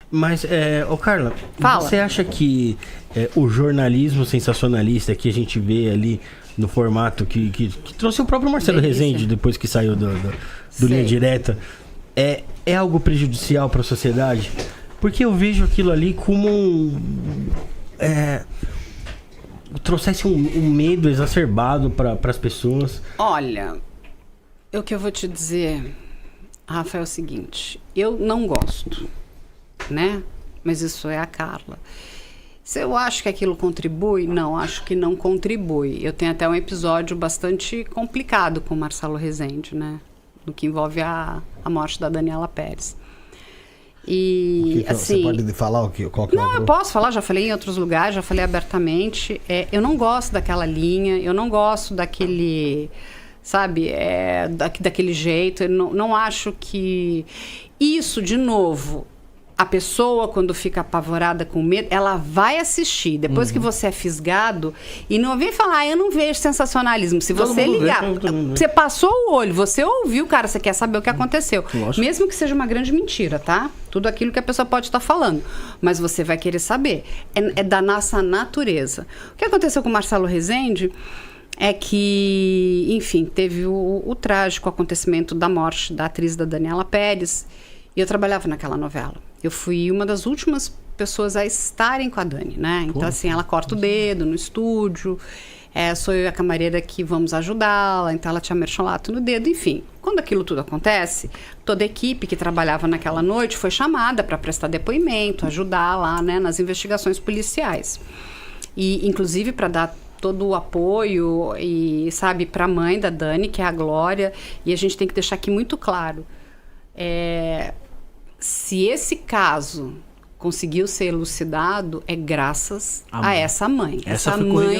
Mas, Carla, Fala. você acha que o jornalismo sensacionalista que a gente vê ali no formato que trouxe o próprio Marcelo Rezende depois que saiu do Linha Direta, é algo prejudicial para a sociedade? Porque eu vejo aquilo ali como trouxesse um medo exacerbado para as pessoas. Olha, o que eu vou te dizer, Rafa, é o seguinte: eu não gosto, né? Mas isso é a Carla. Se eu acho que aquilo contribui, não, acho que não contribui. Eu tenho até um episódio bastante complicado com o Marcelo Rezende, né? No que envolve a morte da Daniela Pérez. E, assim, você pode falar qual que não, eu posso falar, já falei em outros lugares, já falei abertamente. Eu não gosto daquela linha, eu não gosto daquele, sabe, daquele jeito. Eu não acho que isso, de novo, a pessoa, quando fica apavorada com medo, ela vai assistir. Depois que você é fisgado, e não vem falar, eu não vejo sensacionalismo. Se você ligar, você passou o olho, você ouviu, cara, você quer saber o que aconteceu. Lógico. Mesmo que seja uma grande mentira, tá? Tudo aquilo que a pessoa pode estar falando. Mas você vai querer saber. É da nossa natureza. O que aconteceu com o Marcelo Rezende é que, enfim, teve o trágico acontecimento da morte da atriz da Daniela Pérez. E eu trabalhava naquela novela. Eu fui uma das últimas pessoas a estarem com a Dani, né? Então, assim, ela corta o dedo no estúdio. Sou eu e a camareira que vamos ajudá-la. Então, ela tinha mercholate no dedo. Enfim, quando aquilo tudo acontece, toda a equipe que trabalhava naquela noite foi chamada para prestar depoimento, ajudar lá, né, nas investigações policiais. E, inclusive, para dar todo o apoio e, sabe, para a mãe da Dani, que é a Glória. E a gente tem que deixar aqui muito claro. Se esse caso conseguiu ser elucidado, é graças a essa mãe. Essa mãe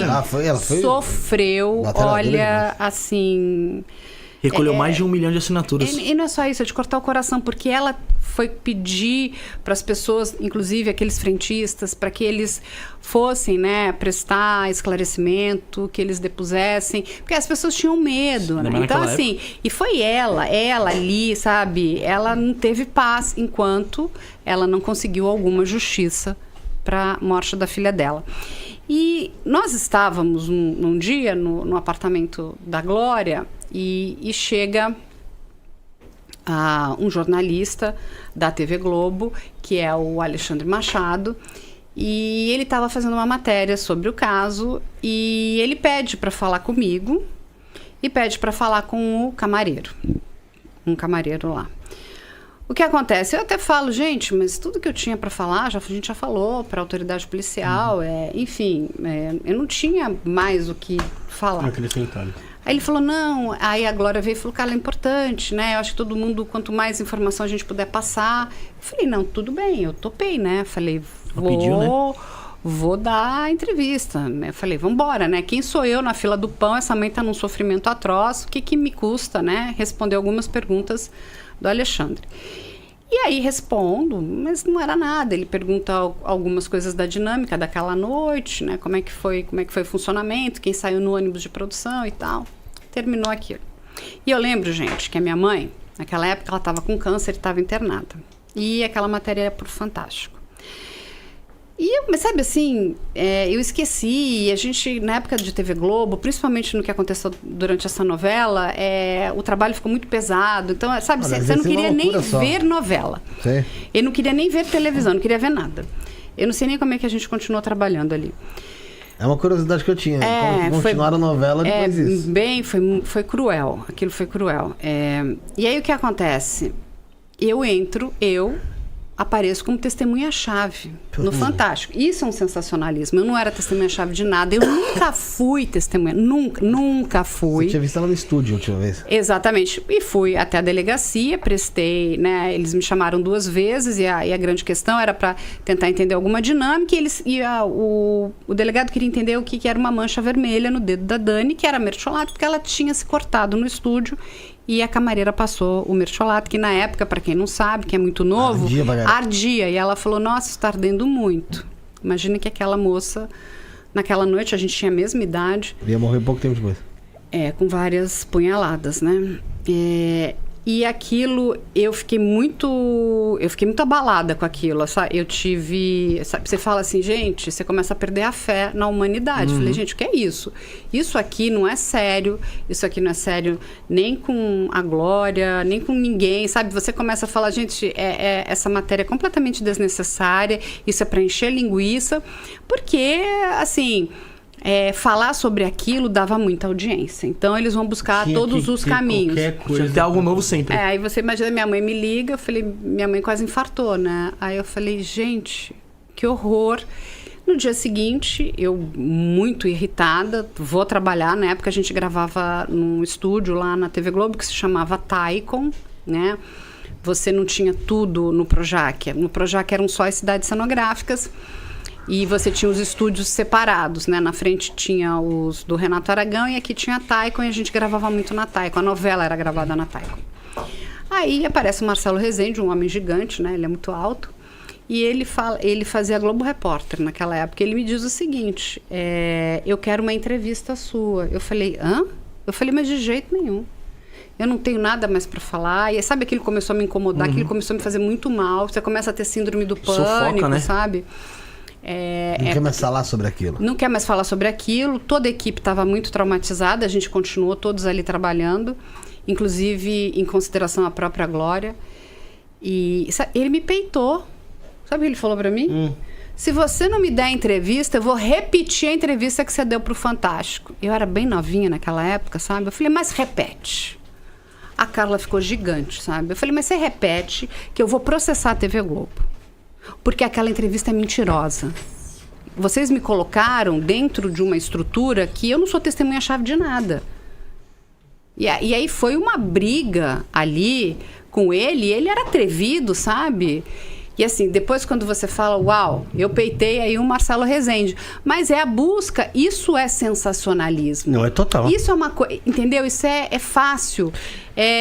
sofreu, olha, assim... Recolheu mais de 1 milhão de assinaturas. E não é só isso, é de cortar o coração, porque ela foi pedir para as pessoas, inclusive aqueles frentistas, para que eles fossem, né, prestar esclarecimento, que eles depusessem, porque as pessoas tinham medo, né? Então, assim, e foi ela ali, sabe, ela não teve paz enquanto ela não conseguiu alguma justiça para a morte da filha dela. E nós estávamos num dia no apartamento da Glória e chega um jornalista da TV Globo, que é o Alexandre Machado, e ele estava fazendo uma matéria sobre o caso e ele pede para falar comigo e pede para falar com o camareiro, um camareiro lá. O que acontece? Eu até falo, gente, mas tudo que eu tinha para falar, a gente já falou para a autoridade policial, enfim, eu não tinha mais o que falar. Aí ele falou, não, aí a Glória veio e falou, cara, é importante, né? Eu acho que todo mundo, quanto mais informação a gente puder passar. Eu falei, não, tudo bem, eu topei, né? Falei, vou dar a entrevista. Eu falei, vamos embora, né? Quem sou eu na fila do pão? Essa mãe tá num sofrimento atroz, o que me custa, né? Responder algumas perguntas do Alexandre. E aí respondo, mas não era nada. Ele pergunta algumas coisas da dinâmica daquela noite, né? Como é que foi o funcionamento, quem saiu no ônibus de produção e tal. Terminou aquilo. E eu lembro, gente, que a minha mãe, naquela época, ela estava com câncer e estava internada. E aquela matéria era por Fantástico. Mas sabe assim, eu esqueci, e a gente, na época de TV Globo, principalmente no que aconteceu durante essa novela, o trabalho ficou muito pesado. Então, sabe, você não queria nem ver novela. Sim. Eu não queria nem ver televisão, não queria ver nada. Eu não sei nem como é que a gente continuou trabalhando ali. É uma curiosidade que eu tinha. Como continuar a novela depois disso? Bem, foi cruel. Aquilo foi cruel. E aí o que acontece? Eu apareço como testemunha-chave no Fantástico. Isso é um sensacionalismo. Eu não era testemunha-chave de nada. Eu nunca fui testemunha. Nunca fui. Você tinha visto ela no estúdio a última vez? Exatamente. E fui até a delegacia, prestei, né? Eles me chamaram 2 vezes e a grande questão era para tentar entender alguma dinâmica. O delegado queria entender o que era uma mancha vermelha no dedo da Dani, que era mercholate, porque ela tinha se cortado no estúdio. E a camareira passou o mercholate, que na época, para quem não sabe, que é muito novo, ardia. E ela falou, nossa, está ardendo muito. Imagina que aquela moça, naquela noite, a gente tinha a mesma idade. Ia morrer pouco tempo depois. Com várias punhaladas, né? E aquilo, eu fiquei muito abalada com aquilo. Eu tive... Sabe, você fala assim, gente, você começa a perder a fé na humanidade. Falei, gente, o que é isso? Isso aqui não é sério. Isso aqui não é sério nem com a Glória, nem com ninguém, sabe? Você começa a falar, gente, essa matéria é completamente desnecessária. Isso é para encher linguiça. Porque, assim... falar sobre aquilo dava muita audiência. Então, eles vão buscar todos os caminhos. Tinha que ter algo novo sempre. Aí você imagina, minha mãe me liga, eu falei, minha mãe quase infartou, né? Aí eu falei, gente, que horror. No dia seguinte, eu muito irritada, vou trabalhar. Na época, a gente gravava num estúdio lá na TV Globo, que se chamava Taikon, né? Você não tinha tudo no Projac. No Projac eram só as cidades cenográficas. E você tinha os estúdios separados, né? Na frente tinha os do Renato Aragão e aqui tinha a Taikon e a gente gravava muito na Taikon. A novela era gravada na Taikon. Aí aparece o Marcelo Rezende, um homem gigante, né? Ele é muito alto. E ele fazia Globo Repórter naquela época. Ele me diz o seguinte, eu quero uma entrevista sua. Eu falei, hã? Eu falei, mas de jeito nenhum. Eu não tenho nada mais para falar. E sabe, aquilo começou a me incomodar, aquilo começou a me fazer muito mal. Você começa a ter síndrome do pânico, sufoca, né? Sabe? Não quer mais falar sobre aquilo. Não quer mais falar sobre aquilo. Toda a equipe estava muito traumatizada. A gente continuou todos ali trabalhando. Inclusive, em consideração à própria Glória. E ele me peitou. Sabe o que ele falou para mim? Se você não me der a entrevista, eu vou repetir a entrevista que você deu pro Fantástico. Eu era bem novinha naquela época, sabe? Eu falei, mas repete. A Carla ficou gigante, sabe? Eu falei, mas você repete que eu vou processar a TV Globo. Porque aquela entrevista é mentirosa. Vocês me colocaram dentro de uma estrutura que eu não sou testemunha-chave de nada. E aí foi uma briga ali com ele. Ele era atrevido, sabe? E assim, depois quando você fala, uau, eu peitei aí o Marcelo Rezende. Mas é a busca, isso é sensacionalismo. Não, é total. Isso é uma coisa, entendeu? Isso é fácil.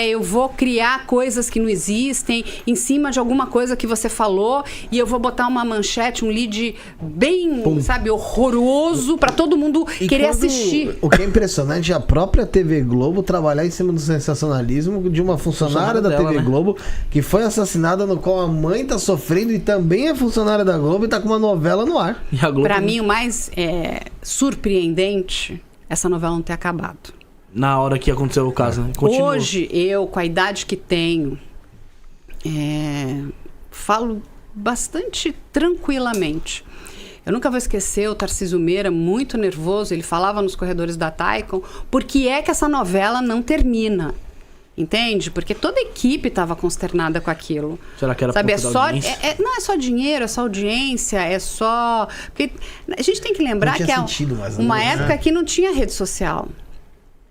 Eu vou criar coisas que não existem em cima de alguma coisa que você falou e eu vou botar uma manchete, um lead bem, sabe, horroroso para todo mundo querer assistir. O que é impressionante é a própria TV Globo trabalhar em cima do sensacionalismo de uma funcionária da TV Globo que foi assassinada, no qual a mãe tá sofrendo e também é funcionária da Globo e tá com uma novela no ar. Para mim, o mais surpreendente é essa novela não ter acabado. Na hora que aconteceu o caso, né? Continua. Hoje, eu, com a idade que tenho, falo bastante tranquilamente. Eu nunca vou esquecer o Tarcísio Meira, muito nervoso, ele falava nos corredores da Taikon, por que é que essa novela não termina? Entende? Porque toda a equipe estava consternada com aquilo. Será que era sabe, não é só dinheiro, é só audiência, é só... Porque a gente tem que lembrar que é uma época que não tinha rede social.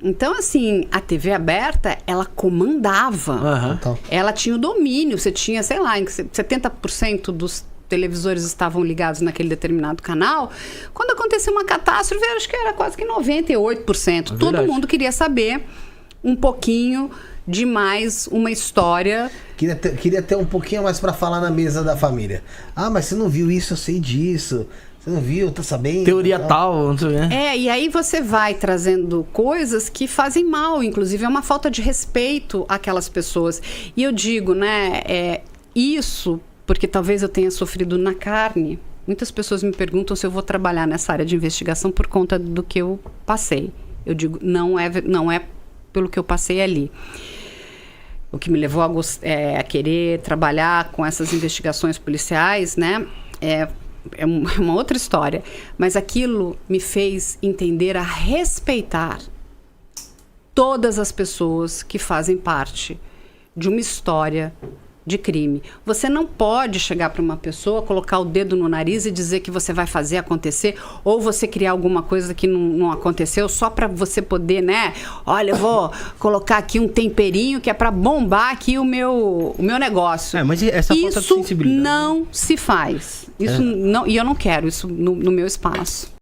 Então, assim, a TV aberta, ela comandava. Ela tinha o domínio. Você tinha, sei lá, 70% dos televisores estavam ligados naquele determinado canal. Quando aconteceu uma catástrofe, acho que era quase que 98%. Todo mundo queria saber um pouquinho de mais uma história. Queria ter um pouquinho mais para falar na mesa da família. Ah, mas você não viu isso, eu sei disso. Você não viu, tá sabendo? Teoria tal, não sei, né? E aí você vai trazendo coisas que fazem mal, inclusive é uma falta de respeito àquelas pessoas. E eu digo, né, isso, porque talvez eu tenha sofrido na carne. Muitas pessoas me perguntam se eu vou trabalhar nessa área de investigação por conta do que eu passei. Eu digo, não é pelo que eu passei ali. O que me levou a querer trabalhar com essas investigações policiais, né, é uma outra história, mas aquilo me fez entender a respeitar todas as pessoas que fazem parte de uma história de crime. Você não pode chegar para uma pessoa, colocar o dedo no nariz e dizer que você vai fazer acontecer, ou você criar alguma coisa que não aconteceu só para você poder, né? Olha, eu vou colocar aqui um temperinho que é para bombar aqui o meu negócio. Mas essa falta de sensibilidade, não se faz. Isso não, e eu não quero isso no meu espaço.